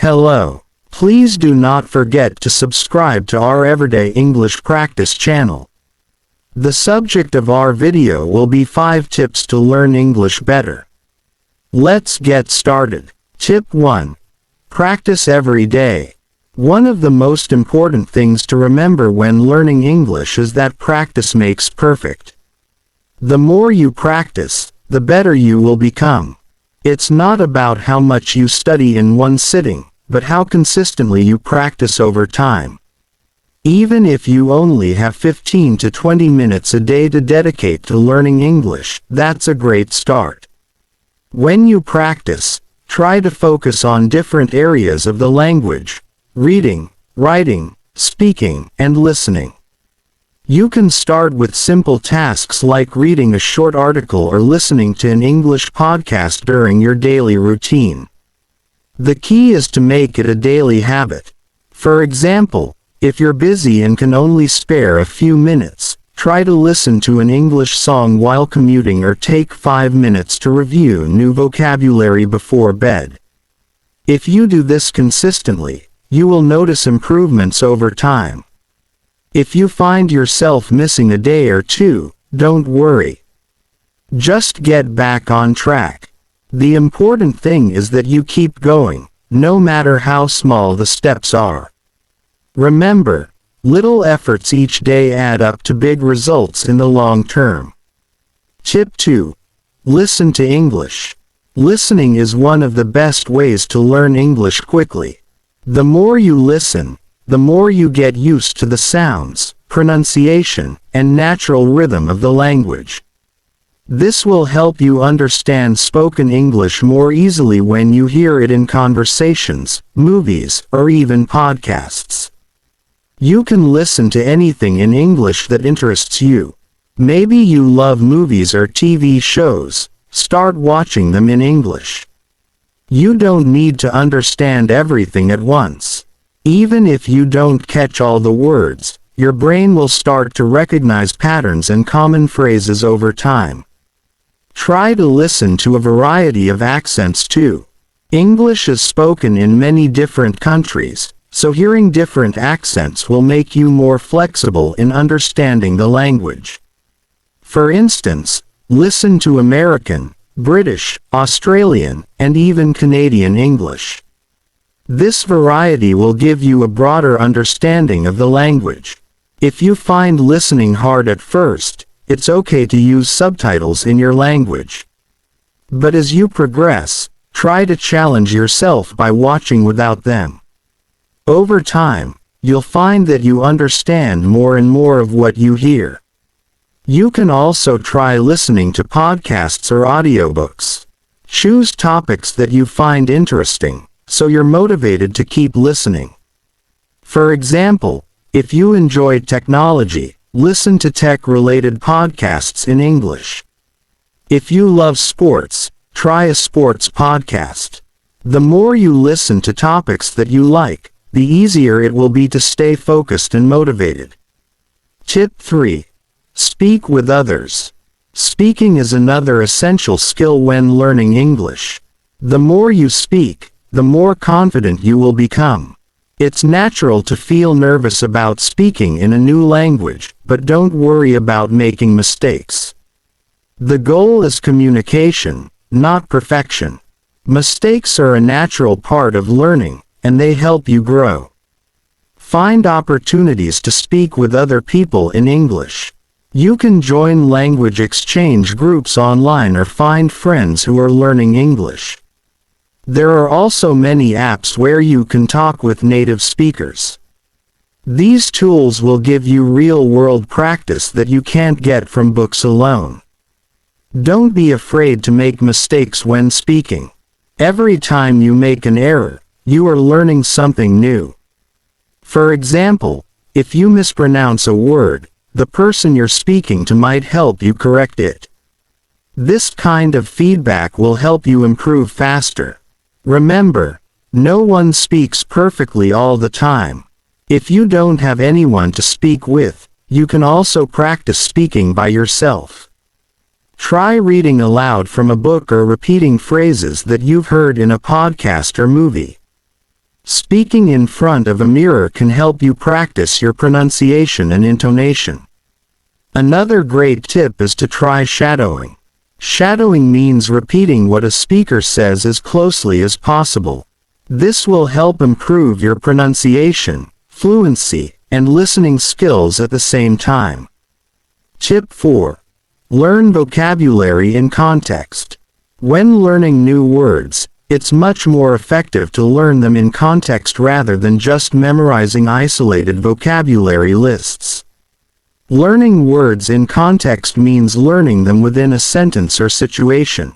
Hello. Please do not forget to subscribe to our Everyday English Practice channel. The subject of our video will be 5 tips to learn English better. Let's get started. Tip 1. Practice every day. One of the most important things to remember when learning English is that practice makes perfect. The more you practice, the better you will become. It's not about how much you study in one sitting, but how consistently you practice over time. Even if you only have 15 to 20 minutes a day to dedicate to learning English, that's a great start. When you practice, try to focus on different areas of the language: reading, writing, speaking, and listening. You can start with simple tasks like reading a short article or listening to an English podcast during your daily routine. The key is to make it a daily habit. For example, if you're busy and can only spare a few minutes, try to listen to an English song while commuting or take 5 minutes to review new vocabulary before bed. If you do this consistently, you will notice improvements over time. If you find yourself missing a day or two, don't worry. Just get back on track. The important thing is that you keep going, no matter how small the steps are. Remember, little efforts each day add up to big results in the long term. Tip 2. Listen to English. Listening is one of the best ways to learn English quickly. The more you listen, the more you get used to the sounds, pronunciation, and natural rhythm of the language. This will help you understand spoken English more easily when you hear it in conversations, movies, or even podcasts. You can listen to anything in English that interests you. Maybe you love movies or TV shows. Start watching them in English. You don't need to understand everything at once. Even if you don't catch all the words, your brain will start to recognize patterns and common phrases over time. Try to listen to a variety of accents too. English is spoken in many different countries, so hearing different accents will make you more flexible in understanding the language. For instance, listen to American, British, Australian, and even Canadian English. This variety will give you a broader understanding of the language. If you find listening hard at first, it's okay to use subtitles in your language. But as you progress, try to challenge yourself by watching without them. Over time, you'll find that you understand more and more of what you hear. You can also try listening to podcasts or audiobooks. Choose topics that you find interesting, so you're motivated to keep listening. For example, if you enjoy technology, listen to tech-related podcasts in English. If you love sports, try a sports podcast. The more you listen to topics that you like, the easier it will be to stay focused and motivated. Tip 3. Speak with others. Speaking is another essential skill when learning English. The more you speak, the more confident you will become. It's natural to feel nervous about speaking in a new language, but don't worry about making mistakes. The goal is communication, not perfection. Mistakes are a natural part of learning, and they help you grow. Find opportunities to speak with other people in English. You can join language exchange groups online or find friends who are learning English. There are also many apps where you can talk with native speakers. These tools will give you real-world practice that you can't get from books alone. Don't be afraid to make mistakes when speaking. Every time you make an error, you are learning something new. For example, if you mispronounce a word, the person you're speaking to might help you correct it. This kind of feedback will help you improve faster. Remember, no one speaks perfectly all the time. If you don't have anyone to speak with, you can also practice speaking by yourself. Try reading aloud from a book or repeating phrases that you've heard in a podcast or movie. Speaking in front of a mirror can help you practice your pronunciation and intonation. Another great tip is to try shadowing. Shadowing means repeating what a speaker says as closely as possible. This will help improve your pronunciation, fluency, and listening skills at the same time. Tip 4. Learn vocabulary in context. When learning new words, it's much more effective to learn them in context rather than just memorizing isolated vocabulary lists. Learning words in context means learning them within a sentence or situation.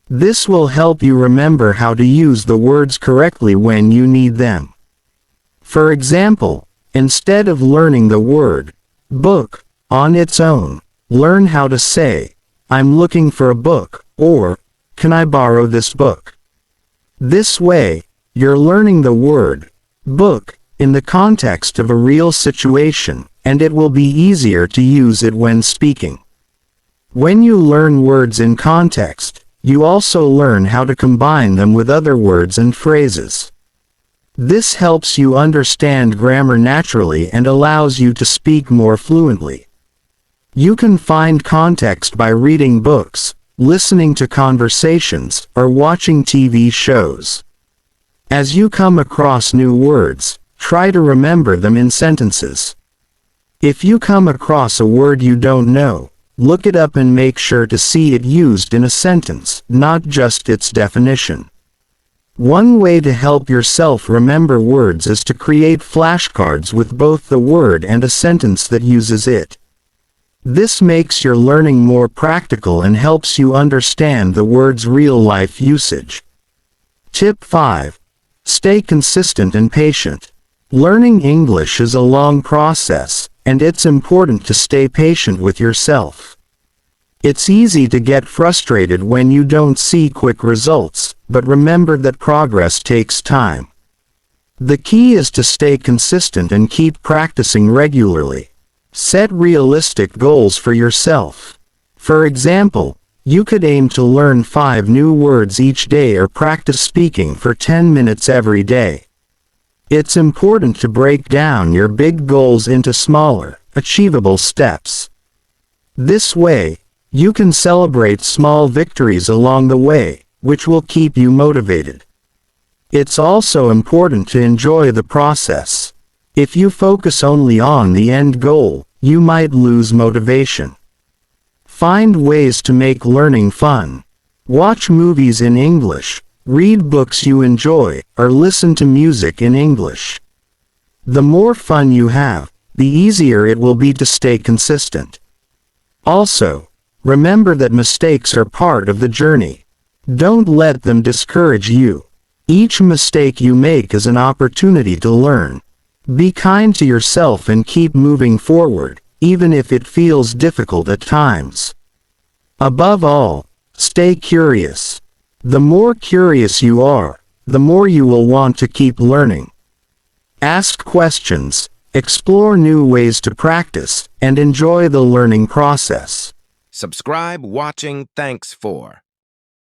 This will help you remember how to use the words correctly when you need them. For example, instead of learning the word book on its own, learn how to say, "I'm looking for a book," or "Can I borrow this book?" This way, you're learning the word book in the context of a real situation, and it will be easier to use it when speaking. When you learn words in context, you also learn how to combine them with other words and phrases. This helps you understand grammar naturally and allows you to speak more fluently. You can find context by reading books, listening to conversations, or watching TV shows. As you come across new words, try to remember them in sentences. If you come across a word you don't know, look it up and make sure to see it used in a sentence, not just its definition. One way to help yourself remember words is to create flashcards with both the word and a sentence that uses it. This makes your learning more practical and helps you understand the word's real-life usage. Tip 5. Stay consistent and patient. Learning English is a long process, and it's important to stay patient with yourself. It's easy to get frustrated when you don't see quick results, but remember that progress takes time. The key is to stay consistent and keep practicing regularly. Set realistic goals for yourself. For example, you could aim to learn 5 new words each day or practice speaking for 10 minutes every day. It's important to break down your big goals into smaller, achievable steps. This way, you can celebrate small victories along the way, which will keep you motivated. It's also important to enjoy the process. If you focus only on the end goal, you might lose motivation. Find ways to make learning fun. Watch movies in English, read books you enjoy, or listen to music in English. The more fun you have, the easier it will be to stay consistent. Also, remember that mistakes are part of the journey. Don't let them discourage you. Each mistake you make is an opportunity to learn. Be kind to yourself and keep moving forward, even if it feels difficult at times. Above all, stay curious. The more curious you are, the more you will want to keep learning. Ask questions, explore new ways to practice, and enjoy the learning process. Subscribe, watching, thanks for.